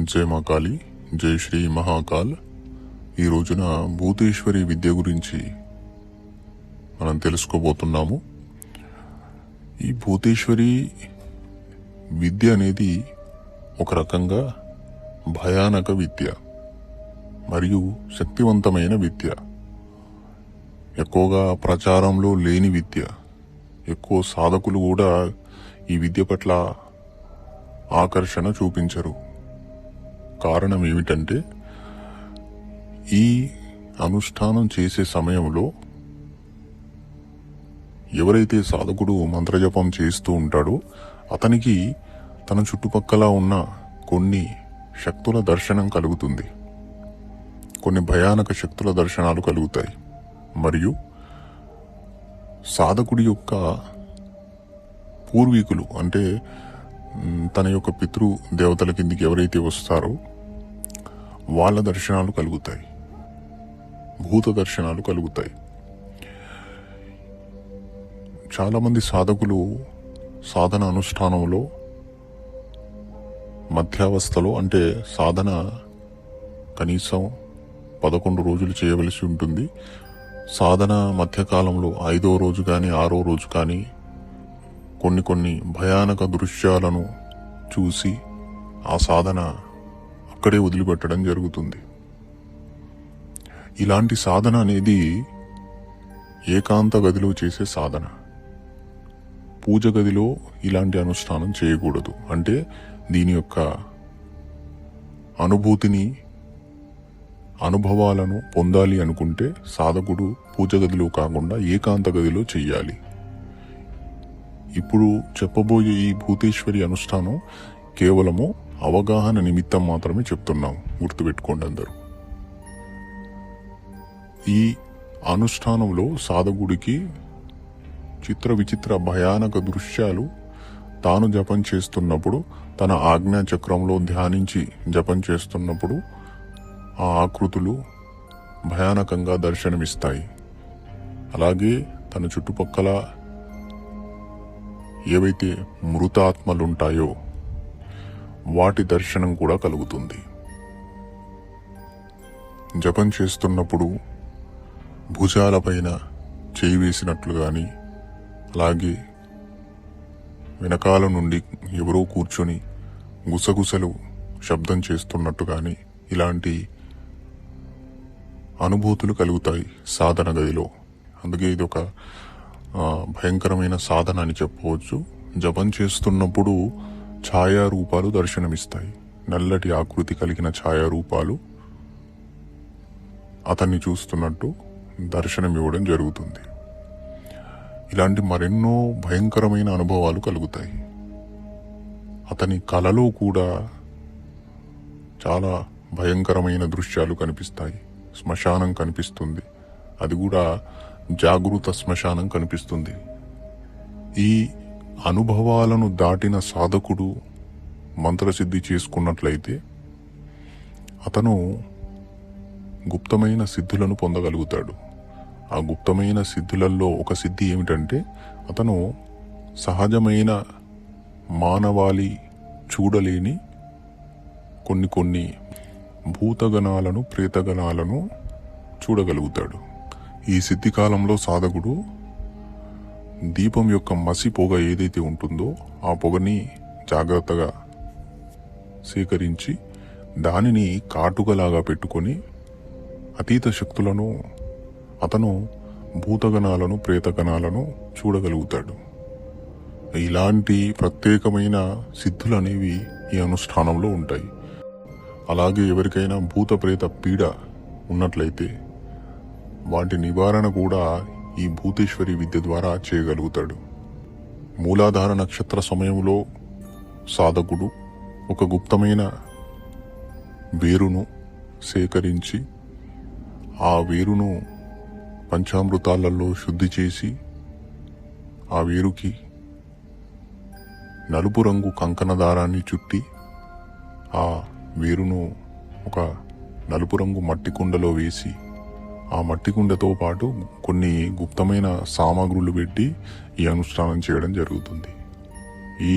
జై మా కాళీ, జై శ్రీ మహాకాల్. ఈ రోజున భూతేశ్వరి విద్య గురించి మనం తెలుసుకోబోతున్నాము. ఈ భూతేశ్వరి విద్య అనేది ఒక రకంగా భయానక విద్య మరియు శక్తివంతమైన విద్య. ఎక్కువగా ప్రచారంలో లేని విద్య. ఎక్కువ సాధకులు కూడా ఈ విద్య పట్ల ఆకర్షణ చూపించరు. కారణం ఏమిటంటే, ఈ అనుష్ఠానం చేసే సమయంలో ఎవరైతే సాధకుడు మంత్రజపం చేస్తూ ఉంటాడో అతనికి తన చుట్టుపక్కల ఉన్న కొన్ని శక్తుల దర్శనం కలుగుతుంది. కొన్ని భయానక శక్తుల దర్శనాలు కలుగుతాయి. మరియు సాధకుడి యొక్క పూర్వీకులు, అంటే తన యొక్క పితృ దేవతల కిందికి ఎవరైతే వస్తారో వాళ్ళ దర్శనాలు కలుగుతాయి, భూత దర్శనాలు కలుగుతాయి. చాలామంది సాధకులు సాధన అనుష్ఠానంలో మధ్యావస్థలో, అంటే సాధన కనీసం 11 రోజులు చేయవలసి ఉంటుంది. సాధన మధ్యకాలంలో 5వ రోజు కానీ 6వ రోజు కానీ కొన్ని భయానక దృశ్యాలను చూసి ఆ సాధన అక్కడే వదిలిపెట్టడం జరుగుతుంది. ఇలాంటి సాధన అనేది ఏకాంత గదిలో చేసే సాధన. పూజ గదిలో ఇలాంటి అనుష్ఠానం చేయకూడదు. అంటే దీని యొక్క అనుభవాలను పొందాలి అనుకుంటే సాధకుడు పూజ గదిలో కాకుండా ఏకాంత గదిలో చెయ్యాలి. ఇప్పుడు చెప్పబోయే ఈ భూతేశ్వరి అనుష్ఠానం కేవలము అవగాహన నిమిత్తం మాత్రమే చెప్తున్నాం, గుర్తుపెట్టుకోండి అందరూ. ఈ అనుష్ఠానంలో సాధకుడికి చిత్ర విచిత్ర భయానక దృశ్యాలు తాను జపం చేస్తున్నప్పుడు, తన ఆజ్ఞా చక్రంలో ధ్యానించి జపం చేస్తున్నప్పుడు ఆ ఆకృతులు భయానకంగా దర్శనమిస్తాయి. అలాగే తన చుట్టుపక్కల ఏవైతే మృతాత్మలుంటాయో వాటి దర్శనం కూడా కలుగుతుంది. జపం చేస్తున్నప్పుడు భుజాలపైన చేయి వేసినట్లు కానీ, అలాగే వెనకాల నుండి ఎవరో కూర్చొని గుసగుసలు శబ్దం చేస్తున్నట్టు కానీ ఇలాంటి అనుభూతులు కలుగుతాయి సాధన గదిలో. అందుకే ఇది ఒక భయంకరమైన సాధన అని చెప్పవచ్చు. జపం చేస్తున్నప్పుడు ఛాయారూపాలు దర్శనమిస్తాయి. నల్లటి ఆకృతి కలిగిన ఛాయారూపాలు అతన్ని చూస్తున్నట్టు దర్శనం ఇవ్వడం జరుగుతుంది. ఇలాంటి మరెన్నో భయంకరమైన అనుభవాలు కలుగుతాయి. అతని కలలో కూడా చాలా భయంకరమైన దృశ్యాలు కనిపిస్తాయి. శ్మశానం కనిపిస్తుంది. అది కూడా జాగృత శ్మశానం కనిపిస్తుంది. ఈ అనుభవాలను దాటిన సాధకుడు మంత్రసిద్ధి చేసుకున్నట్లయితే అతను గుప్తమైన సిద్ధులను పొందగలుగుతాడు. ఆ గుప్తమైన సిద్ధులలో ఒక సిద్ధి ఏమిటంటే, అతను సహజమైన మానవాళి చూడలేని కొన్ని భూతగణాలను, ప్రేతగణాలను చూడగలుగుతాడు. ఈ సిద్ధి కాలంలో సాధకుడు దీపం యొక్క మసి పొగ ఏదైతే ఉంటుందో ఆ పొగని జాగ్రత్తగా సేకరించి దానిని కాటుకలాగా పెట్టుకొని అతీత శక్తులను, అతను భూతగణాలను, ప్రేతగణాలను చూడగలుగుతాడు. ఇలాంటి ప్రత్యేకమైన సిద్ధులు అనేవి ఈ అనుష్ఠానంలో ఉంటాయి. అలాగే ఎవరికైనా భూత ప్రేత పీడ ఉన్నట్లయితే వాటి నివారణ కూడా ఈ భూతేశ్వరి విద్య ద్వారా చేయగలుగుతాడు. మూలాధార నక్షత్ర సమయంలో సాధకుడు ఒక గుప్తమైన వేరును సేకరించి ఆ వేరును పంచామృతాలలో శుద్ధి చేసి ఆ వేరుకి నలుపు రంగు కంకణ దారాన్ని చుట్టి ఆ వేరును ఒక నలుపు రంగు మట్టి కుండలో వేసి ఆ మట్టి కుండతో పాటు కొన్ని గుప్తమైన సామాగ్రులు పెట్టి ఈ అనుష్ఠానం చేయడం జరుగుతుంది. ఈ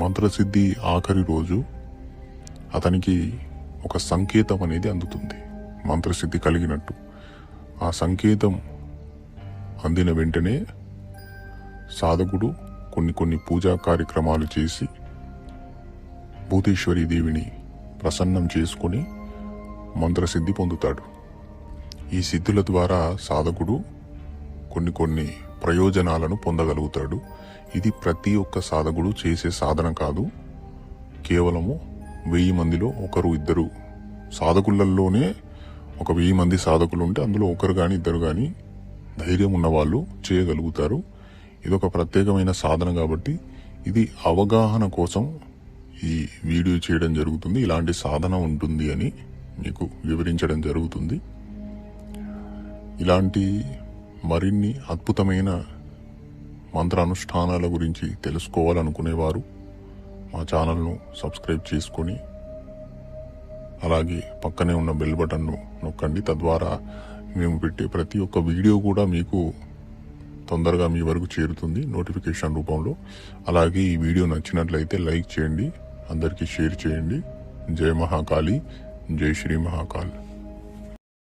మంత్రసిద్ధి ఆఖరి రోజు అతనికి ఒక సంకేతం అనేది అందుతుంది, మంత్రసిద్ధి కలిగినట్టు. ఆ సంకేతం అందిన వెంటనే సాధకుడు కొన్ని పూజా కార్యక్రమాలు చేసి భూతేశ్వరి దేవిని ప్రసన్నం చేసుకొని మంత్రసిద్ధి పొందుతాడు. ఈ సిద్ధుల ద్వారా సాధకుడు కొన్ని ప్రయోజనాలను పొందగలుగుతాడు. ఇది ప్రతి ఒక్క సాధకుడు చేసే సాధన కాదు. కేవలము 1000 మందిలో ఒకరు ఇద్దరు సాధకులలోనే ఒక 1000 మంది సాధకులు ఉంటే అందులో ఒకరు కానీ ఇద్దరు కానీ ధైర్యం ఉన్నవాళ్ళు చేయగలుగుతారు. ఇదొక ప్రత్యేకమైన సాధన కాబట్టి ఇది అవగాహన కోసం ఈ వీడియో చేయడం జరుగుతుంది. ఇలాంటి సాధన ఉంటుంది అని మీకు వివరించడం జరుగుతుంది. ఇలాంటి మరిన్ని అద్భుతమైన మంత్ర అనుష్ఠానాల గురించి తెలుసుకోవాలనుకునేవారు మా ఛానల్ను సబ్స్క్రైబ్ చేసుకొని అలాగే పక్కనే ఉన్న బెల్ బటన్ను నొక్కండి. తద్వారా మేము పెట్టే ప్రతి ఒక్క వీడియో కూడా మీకు తొందరగా మీ వరకు చేరుతుంది నోటిఫికేషన్ రూపంలో. అలాగే ఈ వీడియో నచ్చినట్లయితే లైక్ చేయండి, అందరికీ షేర్ చేయండి. జై మహాకాళి, జై శ్రీ మహాకాళి.